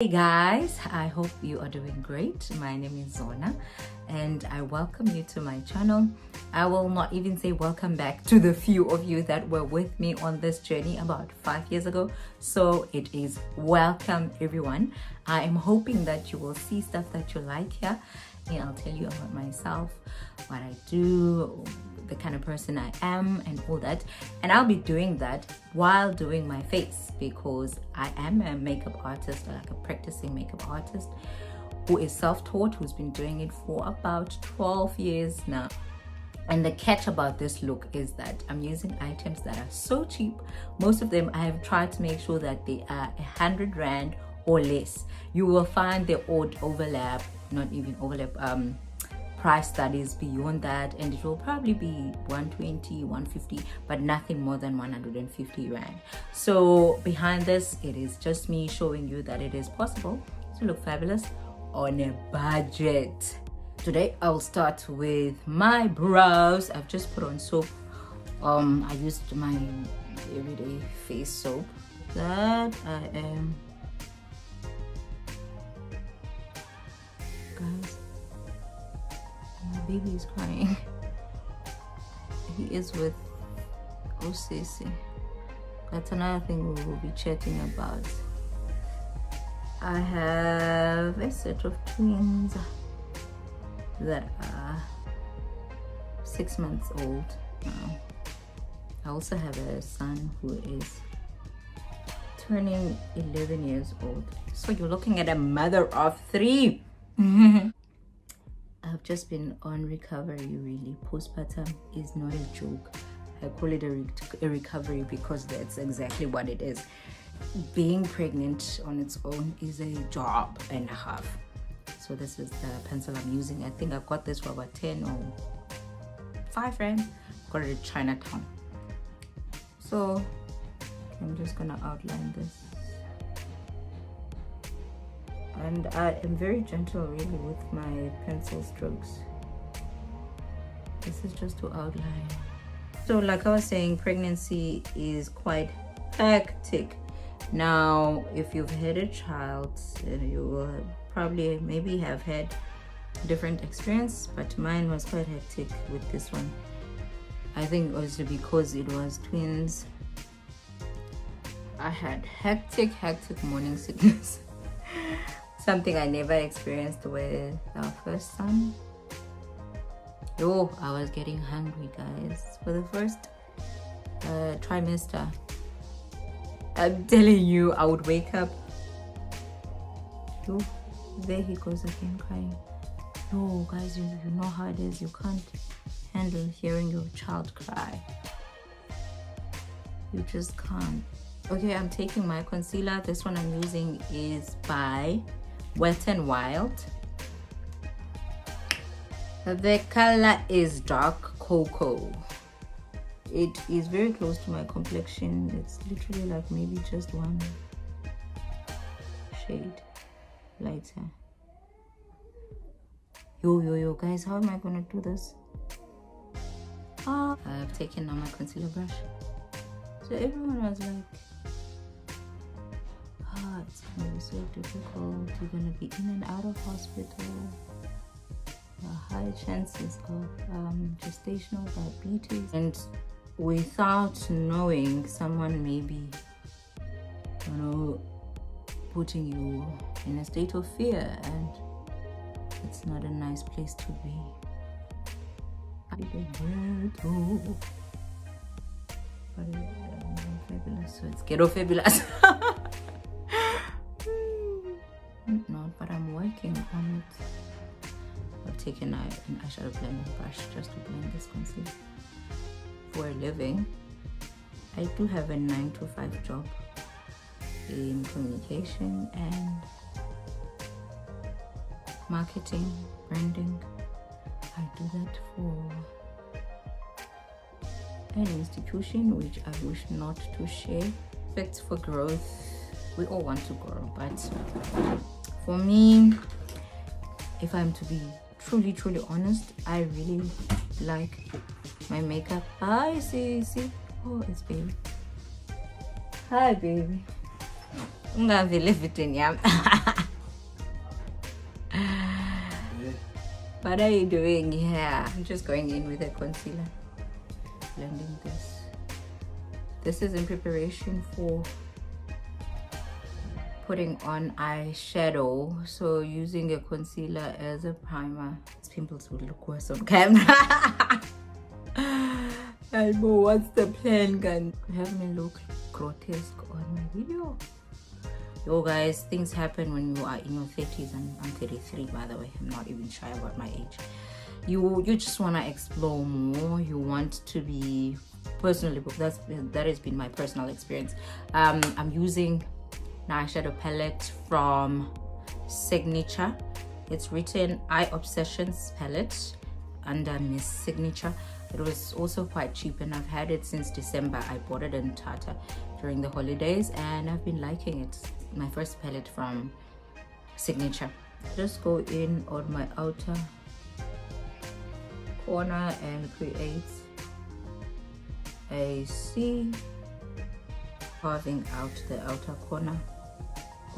Hey guys, I hope you are doing great. My name is Zona and I welcome you to my channel. I will not even say welcome back to the few of you that were with me on this journey about 5 years ago. So it is welcome everyone. I am hoping that you will see stuff that you like here, and I'll tell you about myself, what I do, the kind of person I am and all that. And I'll be doing that while doing my face because I am a makeup artist, like a practicing makeup artist who is self-taught, who's been doing it for about 12 years now. And the catch about this look is that I'm using items that are so cheap. Most of them I have tried to make sure that they are 100 Rand or less. You will find the odd overlap, not even overlap, price that is beyond that, and it will probably be 120, 150, but nothing more than 150 Rand. So behind this, it is just me showing you that it is possible to look fabulous on a budget. Today I'll start with my brows. I've just put on soap. I used my everyday face soap that I am, guys, my baby is crying. He is with OCC. That's another thing we will be chatting about. I have a set of twins that are 6 months old now. I also have a son who is turning 11 years old. So you're looking at a mother of 3. I've just been on recovery, really. Postpartum is not a joke. I call it a recovery because that's exactly what it is. Being pregnant on its own is a job and a half. So this is the pencil I'm using. I think I've got this for about 10 or 5 Rand. Got it at Chinatown. So I'm just gonna outline this. And I am very gentle really with my pencil strokes. This is just to outline. So like I was saying, pregnancy is quite hectic. Now, if you've had a child, you will probably maybe have had different experience, but mine was quite hectic with this one. I think it was because it was twins. I had hectic morning sickness. Something I never experienced with our first son. Oh, I was getting hungry, guys, for the first trimester. I'm telling you, I would wake up. Oh, there he goes again crying. No, guys, you know how it is. You can't handle hearing your child cry. You just can't. Okay, I'm taking my concealer. This one I'm using is by Wet n Wild. The color is dark cocoa. It is very close to my complexion. It's literally like maybe just one shade lighter. Yo guys, how am I gonna do this? I've taken now my concealer brush. So everyone was like, it's gonna be so difficult, you're gonna be in and out of hospital, high chances of gestational diabetes, and without knowing, someone maybe, you know, putting you in a state of fear, and it's not a nice place to be. Fabulous. So it's ghetto fabulous. No, but I'm working on it. I've taken an eyeshadow blending brush just to blend this concealer. For a living, I do have a 9-to-5 job in communication and marketing, branding. I do that for an institution which I wish not to share. Effects for growth. We all want to grow, but for me, if I'm to be truly honest, I really like my makeup. Hi, see. Oh, it's baby. Hi, baby. What are you doing here? I'm just going in with a concealer, blending this. This is in preparation for putting on eyeshadow, so using a concealer as a primer. These pimples will look worse on camera. Elmo, what's the plan, gun? Have me look grotesque on my video. Yo guys, things happen when you are in your 30s, and I'm 33 by the way. I'm not even shy about my age. You just want to explore more. You want to be personally, that has been my personal experience. I'm using an eyeshadow palette from Signature. It's written Eye Obsessions palette under Miss Signature. It was also quite cheap, and I've had it since December. I bought it in Tata during the holidays, and I've been liking it. My first palette from Signature. Just go in on my outer corner and create a C, carving out the outer corner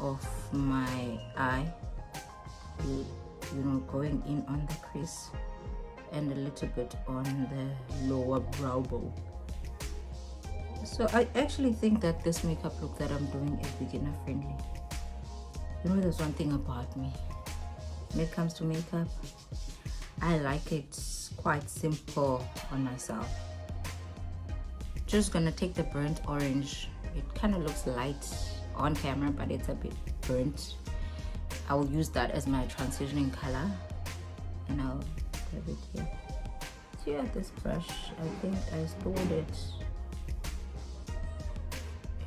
of my eye, you know, going in on the crease and a little bit on the lower brow bone. So I actually think that this makeup look that I'm doing is beginner friendly. You know, there's one thing about me when it comes to makeup, I like it quite simple on myself. Just gonna take the burnt orange. It kind of looks light on camera, but it's a bit burnt. I will use that as my transitioning color, and I'll have it here. Here, this brush, I think I stored it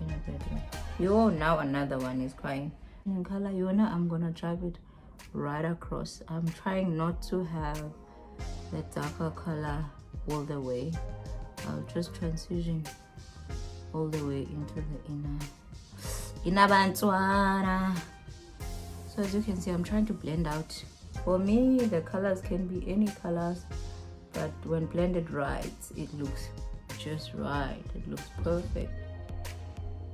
in a bedroom. Yo, now another one is crying. In color, Yona, I'm gonna drive it right across. I'm trying not to have the darker color all the way. I'll just transition all the way into the inner bantwana. So as you can see, I'm trying to blend out. For me, the colors can be any colors, but when blended right, it looks just right. It looks perfect.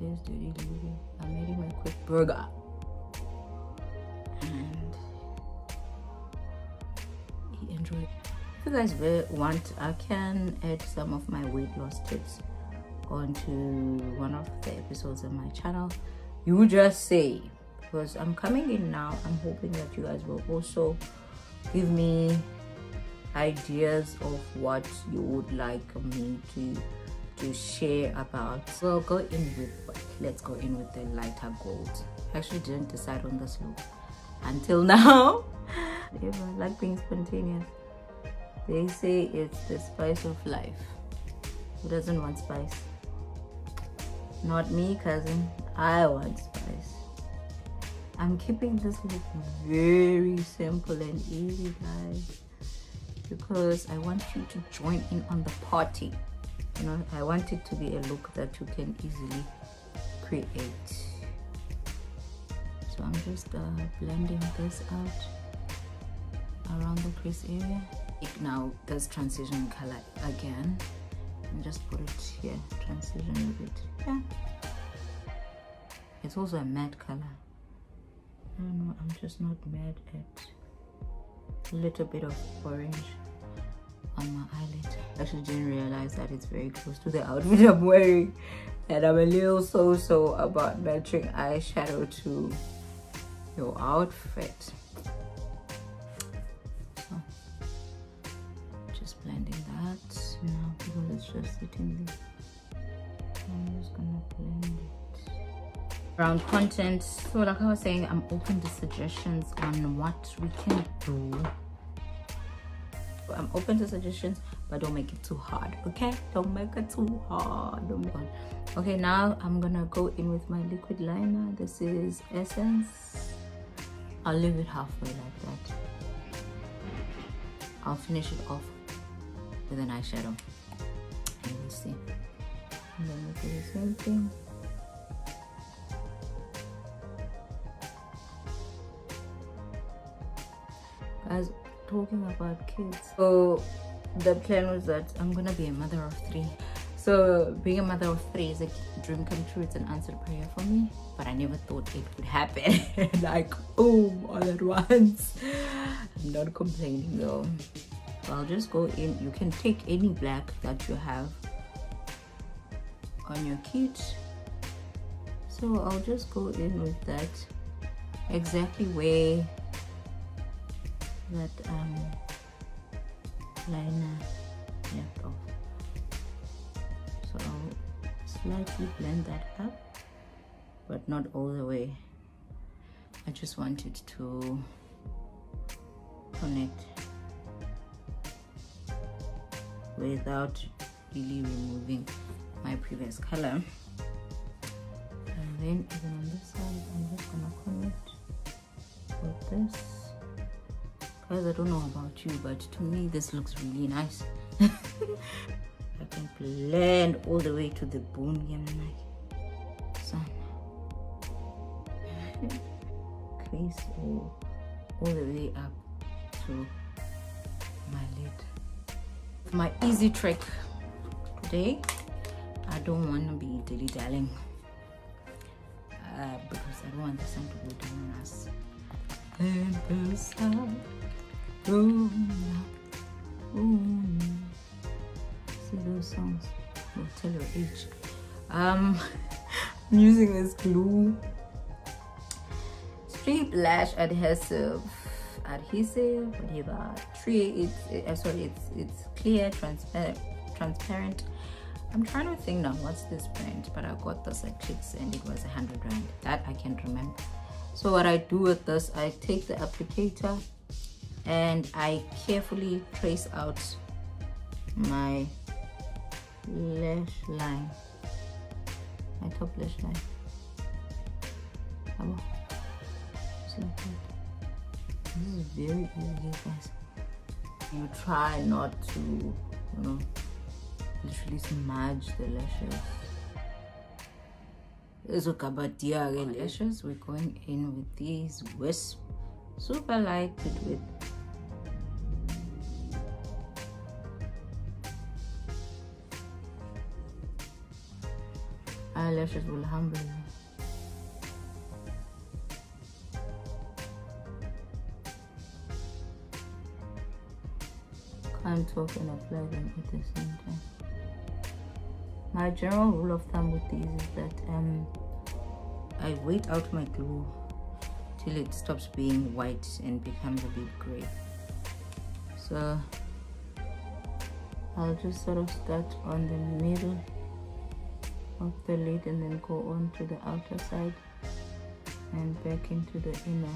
There's Dirty Lady. I'm eating my quick burger. And he enjoyed. If you guys want, I can add some of my weight loss tips onto one of the episodes of my channel. You just say, because I'm coming in now. I'm hoping that you guys will also give me ideas of what you would like me to share about. We'll go in with what? Let's go in with the lighter gold. I actually didn't decide on this look until now. If I like being spontaneous. They say it's the spice of life. Who doesn't want spice? Not me, cousin. I want spice. I'm keeping this look very simple and easy, guys, because I want you to join in on the party. You know, I want it to be a look that you can easily create. So I'm just blending this out around the crease area. Now this transition color again, and just put it here, transition a bit. Yeah, it's also a matte color. I don't know, I'm just not mad at a little bit of orange on my eyelid. I actually didn't realize that it's very close to the outfit I'm wearing, and I'm a little so about matching eyeshadow to your outfit. So just blending that now because it's just sitting there. I'm just gonna blend it around content. So like I was saying, I'm open to suggestions on what we can do. I'm open to suggestions, but don't make it too hard, okay? Don't make it too hard. Okay, now I'm gonna go in with my liquid liner. This is Essence. I'll leave it halfway like that. I'll finish it off with an eyeshadow, and we'll see. And then we'll do the same thing. Guys, talking about kids, so the plan was that I'm gonna be a mother of 3, So being a mother of 3 is a dream come true. It's an answered prayer for me, but I never thought it would happen like boom, all at once. I'm not complaining though. So I'll just go in. You can take any black that you have on your kit. So I'll just go in with that exactly where that liner left off. So I'll slightly blend that up, but not all the way. I just want it to connect without really removing my previous color. And then even on this side, I'm just gonna connect with this. Guys, I don't know about you, but to me this looks really nice. I can blend all the way to the bone again, like sun. Crease all the way up to my lid. My easy trick today, I don't want to be dilly-dallying because I don't want the sun to go down on us. And the sun goes down. See those songs will tell your age. I'm using this glue, strip lash adhesive, whatever. It's clear, transparent. I'm trying to think now what's this brand, but I got this at Clicks and it was 100 rand. That I can't remember. So what I do with this, I take the applicator and I carefully trace out my lash line, my top lash line. This is very easy, guys. You try not to, literally smudge the lashes. Lashes, we're going in with these wisp, super light with eyelashes will humble you. Can't talk and apply them at the same time. My general rule of thumb with these is that I wait out my glue till it stops being white and becomes a bit gray. So I'll just sort of start on the middle of the lid and then go on to the outer side and back into the inner.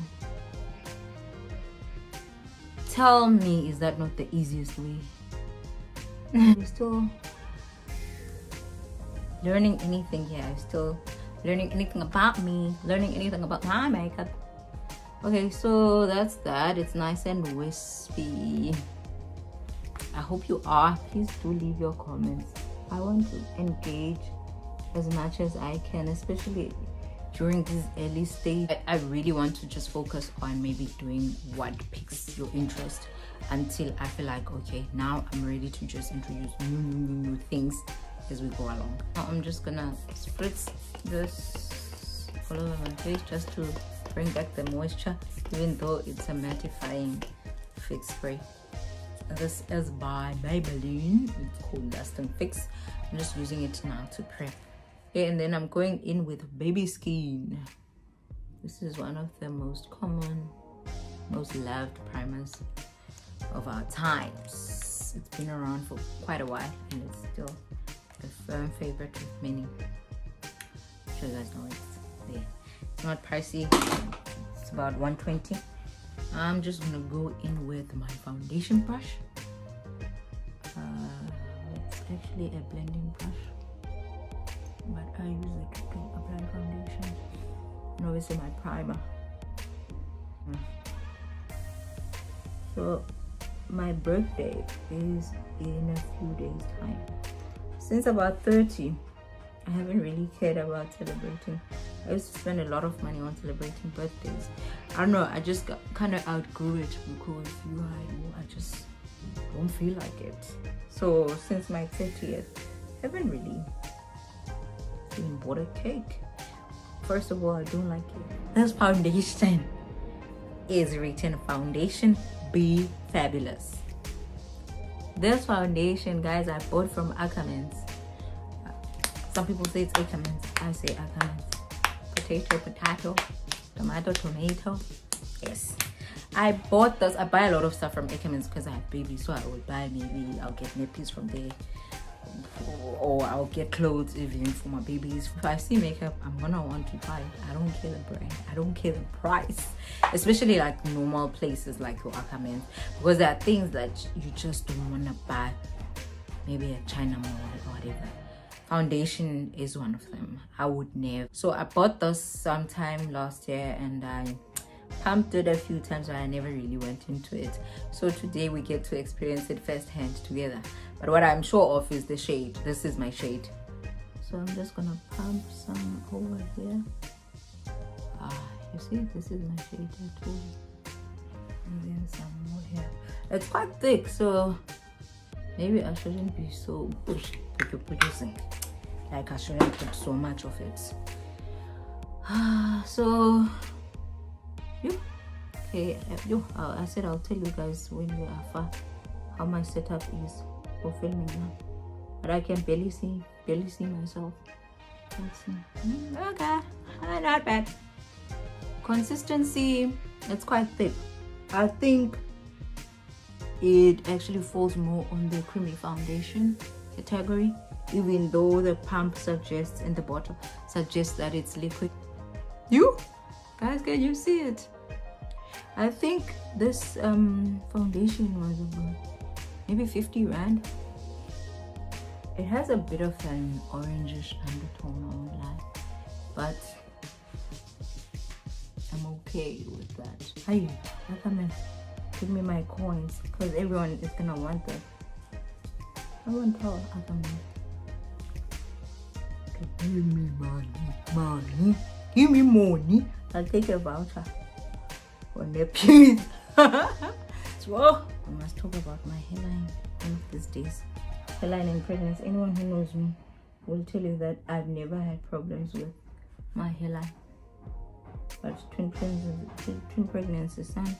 Tell me, is that not the easiest way? We're still learning anything here. I'm still learning anything about me, learning anything about my makeup. Okay, so that's that. It's nice and wispy. I hope you are. Please do leave your comments. I want to engage as much as I can, especially during this early stage. I really want to just focus on maybe doing what piques your interest until I feel like, okay, now I'm ready to just introduce new things as we go along. Now I'm just gonna spritz this all over my face just to bring back the moisture, even though it's a mattifying fix spray. This is by Maybelline. It's called Dust and Fix. I'm just using it now to prep. Okay, and then I'm going in with Baby Skin. This is one of the most common, most loved primers of our times. It's been around for quite a while and it's still a firm favorite with many. I'm sure you guys know it's there. It's not pricey. It's about 120. I'm just gonna go in with my foundation brush. It's actually a blending brush, but I use it to apply foundation and obviously my primer. So my birthday is in a few days time. Since about 30, I haven't really cared about celebrating. I used to spend a lot of money on celebrating birthdays. I don't know, I just kind of outgrew it because I just don't feel like it. So since my 30th haven't really even bought a cake. First of all, I don't like it. This foundation is written foundation be fabulous. This foundation, guys, I bought from Ackermans. Some people say it's Ackermans. I say Ackermans. Potato, potato, tomato, tomato. Yes. I bought this. I buy a lot of stuff from Ackermans because I have babies, so I would buy, maybe I'll get nappies from there, or I'll get clothes even for my babies. If I see makeup, I'm gonna want to buy it. I don't care the brand, I don't care the price, especially like normal places like your Ackermans, because there are things that you just don't want to buy, maybe at China Mall or whatever. Foundation is one of them. I would never. So I bought this sometime last year and I pumped it a few times, but I never really went into it. So today we get to experience it firsthand together. But what I'm sure of is the shade. This is my shade. So I'm just gonna pump some over here. You see, this is my shade I told you. And then some more here. It's quite thick, so maybe I shouldn't be so producing. Like I shouldn't put so much of it. So okay, I said I'll tell you guys when we are far how my setup is for filming now, but I can barely see myself. Let's see. Okay, not bad. Consistency, it's quite thick. I think it actually falls more on the creamy foundation category, even though the pump suggests in the bottle suggests that it's liquid. You guys, can you see it? I think this foundation was about maybe 50 rand. It has a bit of an orangish undertone, I won't lie, but I'm okay with that. Hey, come in, give me my coins, because everyone is gonna want that. I won't tell Ackerman. Give me money, give me money. I'll take a voucher for nappies. So I must talk about my hairline one of these days. Hairline and pregnancy. Anyone who knows me will tell you that I've never had problems with my hairline. But twin pregnancy, son.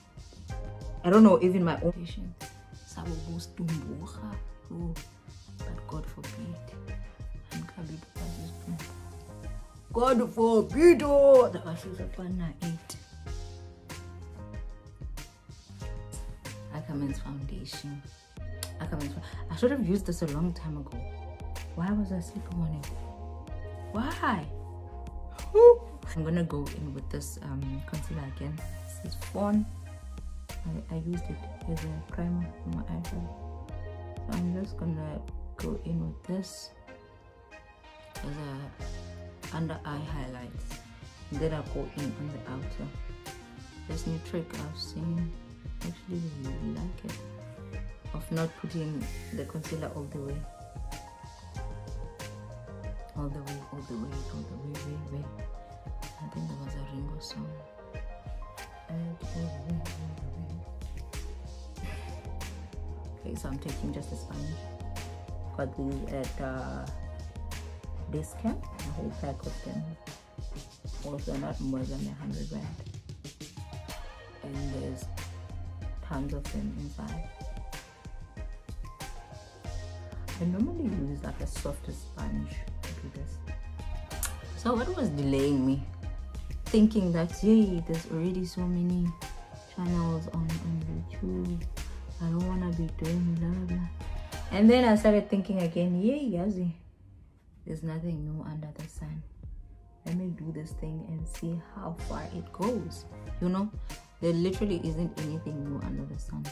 I don't know, even my own patients. But God forbid. God forbid, oh, the ashes upon I eat. Ackerman's foundation. I should have used this a long time ago. Why was I sleeping on it? Why? I'm gonna go in with this concealer again. This is Fawn. I used it as a primer for my eyeshadow. So I'm just gonna go in with this as a under eye highlights, and then I'll go in on the outer. This new trick I've seen, actually really like it, of not putting the concealer all the way. I think there was a Ringo song. Okay, so I'm taking just a sponge. Got these at discount, a whole pack of them. Also not more than 100 rand. And there's tons of them inside. I normally use like a softer sponge to do this. So what was delaying me? Thinking that, yay, there's already so many channels on YouTube. I don't want to be doing blah blah. And then I started thinking again, yay, Yazi, there's nothing new under the sun. Let me do this thing and see how far it goes. You know, there literally isn't anything new under the sun.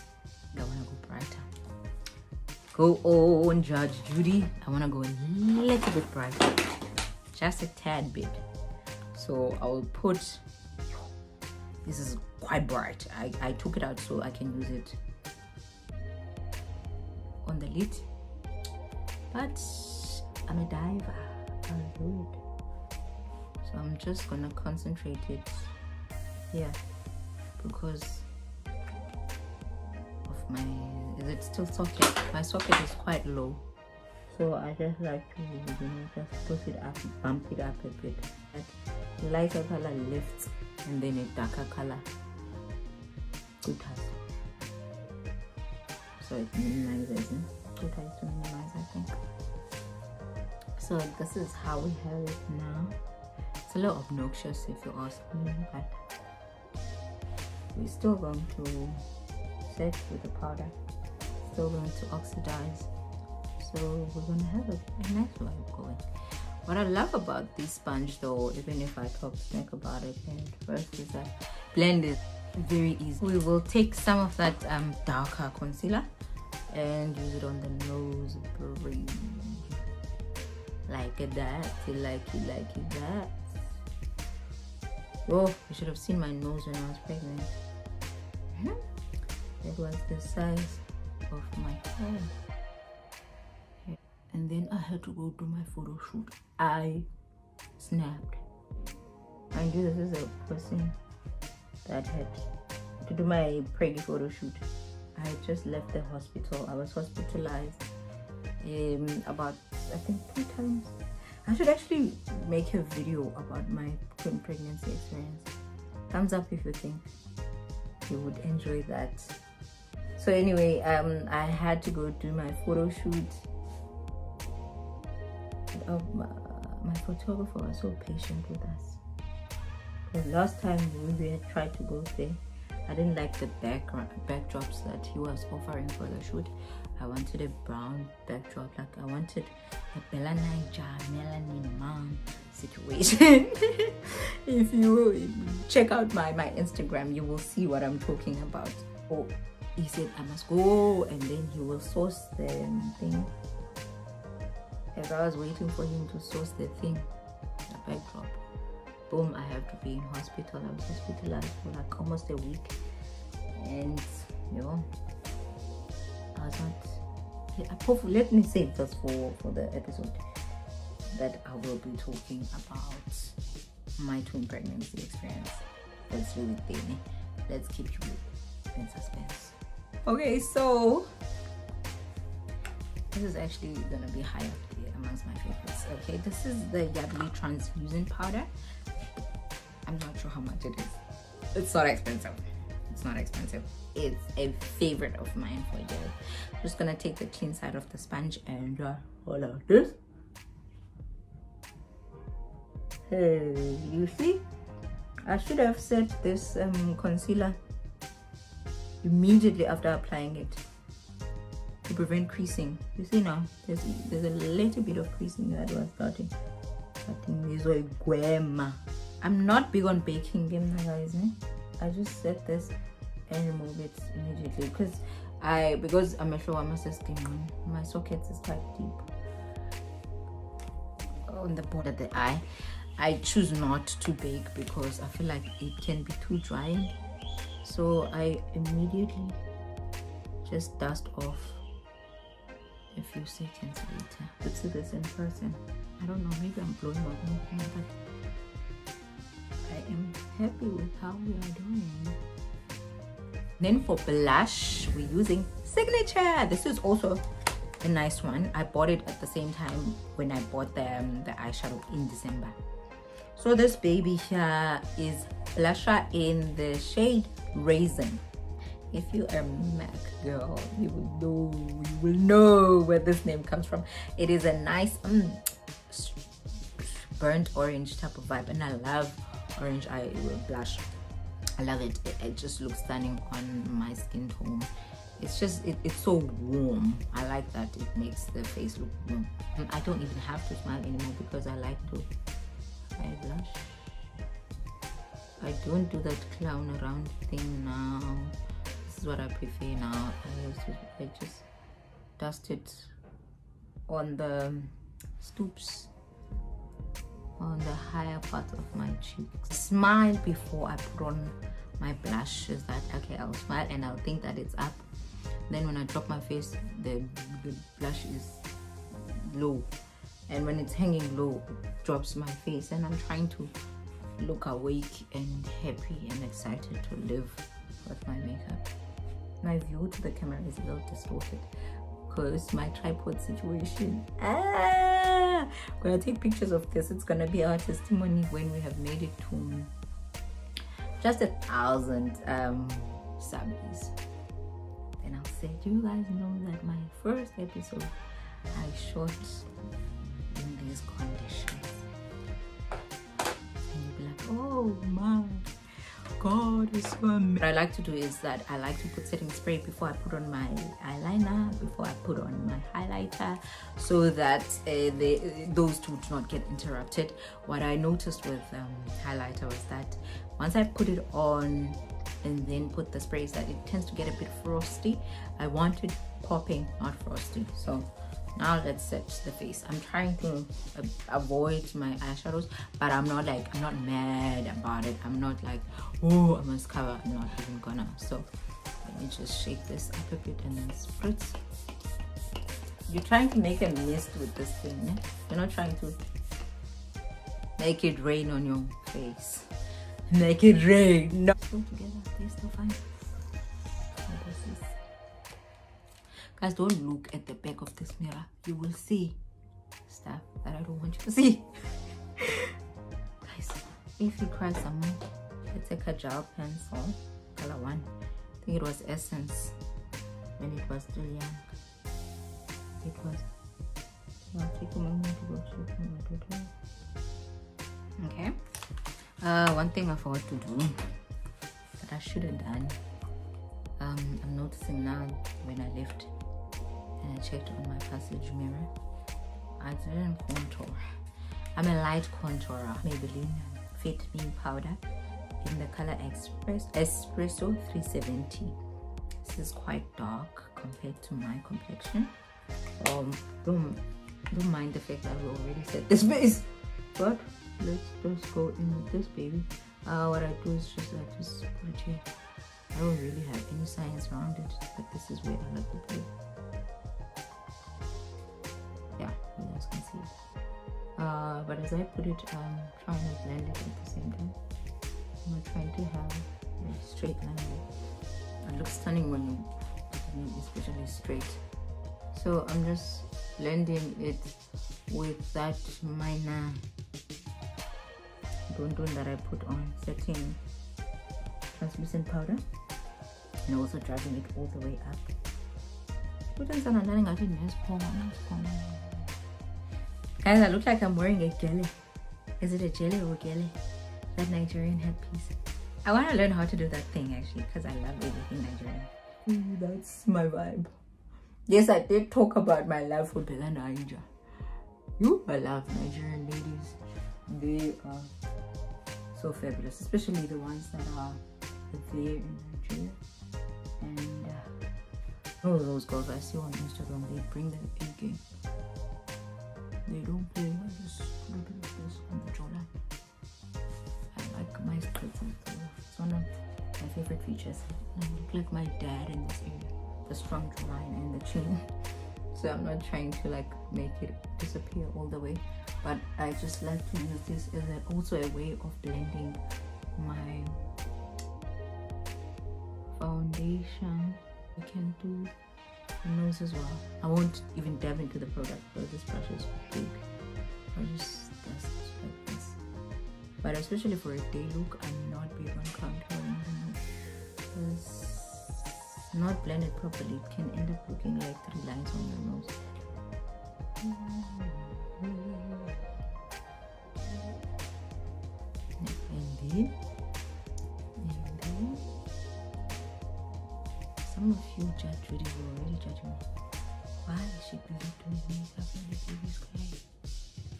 I want to go brighter. Go on, Judge Judy. I want to go a little bit brighter, just a tad bit. So I will put, this is quite bright. I took it out so I can use it on the lid, but I'm a diver, I'll do it. So I'm just gonna concentrate it here because of my, is it still socket? My socket is quite low, so so I just like to, you know, just push it up, bump it up a bit. That lighter color lifts and then a darker color good has. So it minimizes, good has to minimize, I think. So this is how we have it now. It's a little obnoxious if you ask me, but we're still going to set with the powder, still going to oxidize, so we're going to have a nice vibe going. What I love about this sponge though, even if I talk smack about it at first, is that blend is very easy. We will take some of that darker concealer and use it on the nose bridge, like that, like that. Oh, you should have seen my nose when I was pregnant. It was the size of my head. And then I had to go do my photo shoot. I snapped. Mind you, this is a person that had to do my pregnant photo shoot. I had just left the hospital. I was hospitalized about, I think, 2 times. I should actually make a video about my twin pregnancy experience. Thumbs up if you think you would enjoy that. So anyway, I had to go do my photo shoot. My photographer was so patient with us. The last time we had tried to go there, I didn't like the backdrops that he was offering for the shoot. I wanted a brown backdrop, like I wanted a Bella Niger melanin mom situation. If you check out my Instagram, you will see what I'm talking about. Oh, he said I must go, and then he will source the thing. As I was waiting for him to source the thing, the backdrop, boom, I have to be in hospital. I was hospitalized for like almost a week, and you know, I was not. Let me save this for the episode that I will be talking about my twin pregnancy experience. Let's really think. Let's keep you in suspense. Okay, so this is actually gonna be high up there amongst my favorites. Okay, this is the Yardley translucent powder. I'm not sure how much it is. It's not expensive. It's not expensive. It's a favorite of mine for years. I'm just gonna take the clean side of the sponge and hold out this. Hey, you see? I should have set this concealer immediately after applying it to prevent creasing. You see now, there's a little bit of creasing that was starting. I think this is Glam. I'm not big on baking them, guys. I just set this and remove it immediately because I'm a skin. My sockets is quite deep on the border of the eye. I choose not to bake because I feel like it can be too drying. So I immediately just dust off a few seconds later. Let's see this in person. I don't know, maybe I'm blowing my own hair, but I am happy with how we are doing. Then for blush, we're using Signature. This is also a nice one. I bought it at the same time when I bought the eyeshadow in December. So this baby here is blusher in the shade Raisin. If you're a MAC girl, you will know where this name comes from. It is a nice burnt orange type of vibe, and I love orange eye blush. I love it. It just looks stunning on my skin tone. It's just it's so warm. I like that. It makes the face look warm. And I don't even have to smile anymore because I like to blush. I don't do that clown around thing now. This is what I prefer now. I just dust it on the stoops, on the higher part of my cheeks. Smile before I put on my blush. Is that okay? I'll smile and I'll think that it's up. Then when I drop my face, the blush is low, and when it's hanging low, it drops my face, and I'm trying to look awake and happy and excited to live with my makeup. My view to the camera is a little distorted focus. My tripod situation. I'm gonna take pictures of this. It's gonna be our testimony when we have made it to just 1,000 subbies. And I'll say, do you guys know that my first episode I shot in these conditions? And you'll be like, oh my God, it's so amazing. What I like to do is that I like to put setting spray before I put on my eyeliner, before I put on my highlighter, so that those two do not get interrupted. What I noticed with highlighter was that once I put it on and then put the sprays, that it tends to get a bit frosty. I want it popping, not frosty. So now let's set the face. I'm trying to avoid my eyeshadows, but I'm not mad about it. I'm not like, oh, I must cover. I'm not even gonna. So let me just shake this up a bit and then spritz. You're trying to make a mist with this thing, eh? You're not trying to make it rain on your face. Make it rain. No. Still together. They're still fine. Guys, don't look at the back of this mirror. You will see stuff that I don't want you to see. Guys, if you cry some more, let's take a gel pencil, color 1. I think it was Essence when it was still young. It was. I'll take a moment to go check my daughter. Okay. One thing I forgot to do that I should have done. I'm noticing now when I left and I checked on my passage mirror, I didn't contour. I'm a light contourer. Maybelline Fit powder in the color Espresso 370. This is quite dark compared to my complexion. Don't mind the fact that we already set this base, but let's just go in with this baby. What I do is just like this put it here. I don't really have any science around it, but this is where I like to put it. Yeah, you guys can see it. But as I put it, I'm trying to blend it at the same time. I'm trying to have a straight line. It looks stunning when you put it, especially straight. So I'm just blending it with that minor don't that I put on, setting translucent powder, and also dragging it all the way up. Guys, I look like I'm wearing a jelly. Is it a jelly or a jelly? That Nigerian headpiece. I want to learn how to do that thing actually, because I love everything Nigerian. That's my vibe. Yes, I did talk about my love for Bella Niger. I love Nigerian ladies. They are so fabulous, especially the ones that are there in Nigeria. And all those girls I see on Instagram, they bring their A game. They don't play. I just put a bit of this on the jawline. I like my splits and stuff. It's one of my favorite features. I look like my dad in this area. The strong jawline and the chin. So I'm not trying to like make it disappear all the way, but I just like to use this as also a way of blending my foundation. I can do the nose as well. I won't even dab into the product, but this brush is big. I just dust like this. But especially for a day look, I'm not big on contouring the nose, because not blended properly, it can end up looking like 3 lines on your nose. And then some of you judge videos were already judging me. Why is she busy doing makeup when the baby's crying?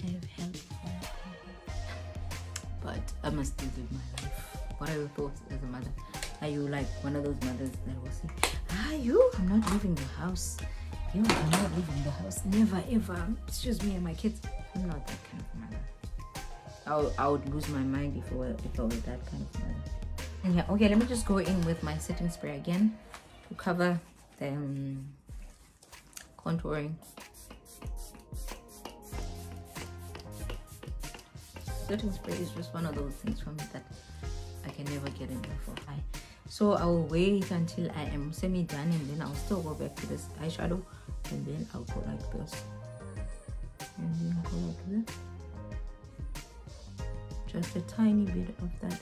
I have help for that. But I must still live my life. What are your thoughts as a mother? Are you like one of those mothers that will say, I'm not leaving the house. I'm not leaving the house. Never ever. It's just me and my kids. I'm not that kind of mother. I would lose my mind if I were that kind of mother. And yeah, okay, let me just go in with my setting spray again to cover the contouring. Setting spray is just one of those things for me that I can never get enough of. I So I will wait until I am semi done, and then I'll still go back to this eyeshadow, and then I'll go like this, and then go like this. Just a tiny bit of that.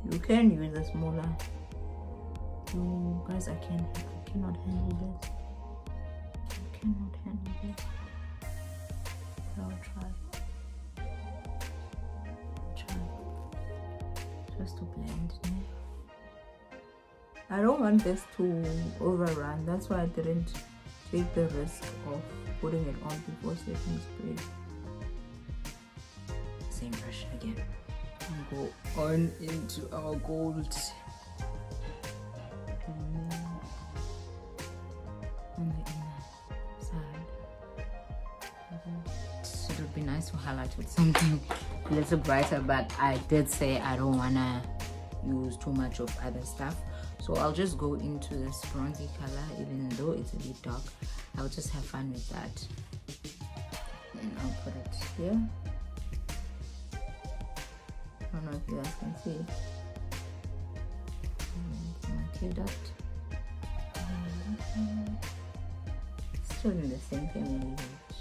You can use a smaller. Oh guys, I cannot handle this. I cannot handle this. I'll try. Just to blend. I don't want this to overrun. That's why I didn't take the risk of putting it on before setting spray. Same brush again. And go on into our gold. And then on the inner side. It would be nice to highlight with something a little brighter, but I did say I don't wanna use too much of other stuff, so I'll just go into this bronzy color. Even though it's a bit dark, I'll just have fun with that, and I'll put it here. I don't know if you guys can see. Okay, that still in the same family weight.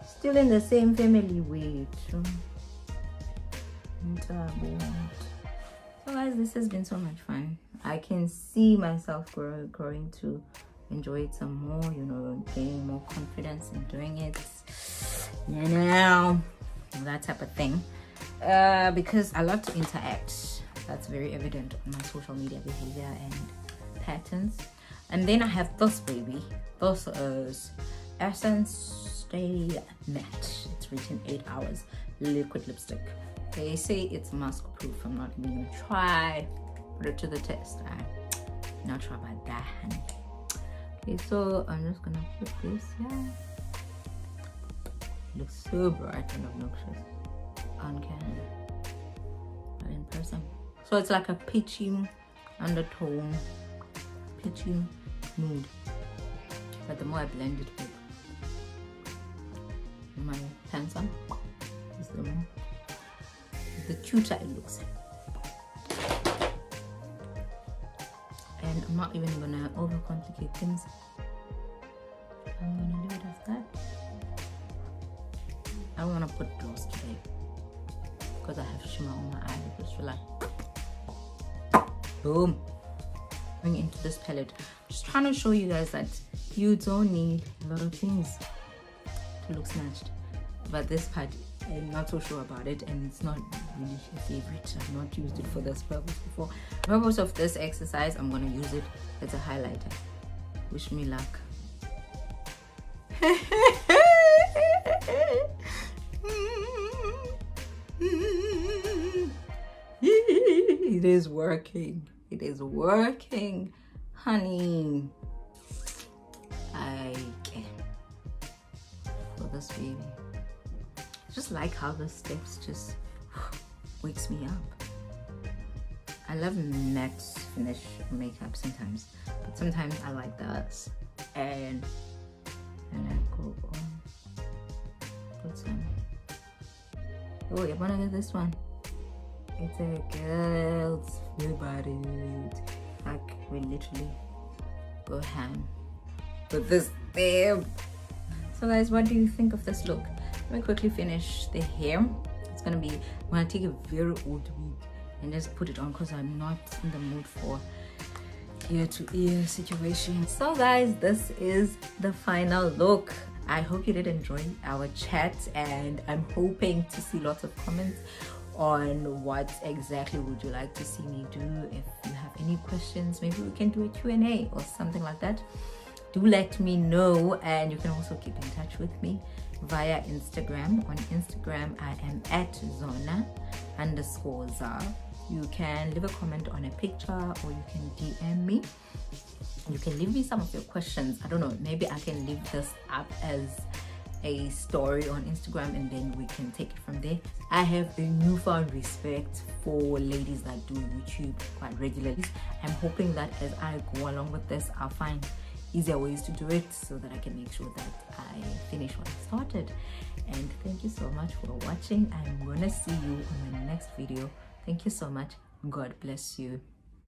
Still in the same family weight. So guys, this has been so much fun. I can see myself growing to enjoy it some more, you know, gaining more confidence in doing it, you know, that type of thing, because I love to interact. That's very evident on my social media behavior and patterns. And then I have this baby. This is Essence Stay Matte. It's written 8 hours liquid lipstick. They say it's mask proof. I'm not even gonna try put it to the test. I'm not sure about that, honey. Okay, so I'm just gonna put this here. Looks so bright and obnoxious on camera, but in person. So it's like a peachy undertone, peachy mood. But the more I blend it with my pencil, the cuter it looks. And I'm not even gonna overcomplicate things. I'm gonna leave it as that. I don't wanna put gloss today because I have shimmer on my eye. I just feel like boom. Going into this palette, just trying to show you guys that you don't need a lot of things to look snatched. But this part, I'm not so sure about it, and it's not really a favorite. I've not used it for this purpose before. The purpose of this exercise, I'm gonna use it as a highlighter. Wish me luck. It is working. It is working, honey. I can for this baby. I just like how the steps just wakes me up. I love matte finish makeup sometimes, but sometimes I like this. And I go on. Put some. Oh, you're gonna get this one. It's a girl's favorite. Like, we literally go ham with this thing. So guys, what do you think of this look? Let me quickly finish the hair. It's gonna be, I'm gonna take a very old wig and just put it on because I'm not in the mood for ear to ear situation. So guys, this is the final look. I hope you did enjoy our chat, and I'm hoping to see lots of comments on what exactly would you like to see me do. If you have any questions, maybe we can do a Q&A or something like that. Do let me know, and you can also keep in touch with me via Instagram. On Instagram, I am at Zona_Za. You can leave a comment on a picture, or you can DM me. You can leave me some of your questions. I don't know, maybe I can leave this up as a story on Instagram, and then we can take it from there. I have a newfound respect for ladies that do YouTube quite regularly. I'm hoping that as I go along with this, I'll find easier ways to do it so that I can make sure that I finish what I started. And thank you so much for watching. I'm gonna see you on my next video. Thank you so much. God bless you.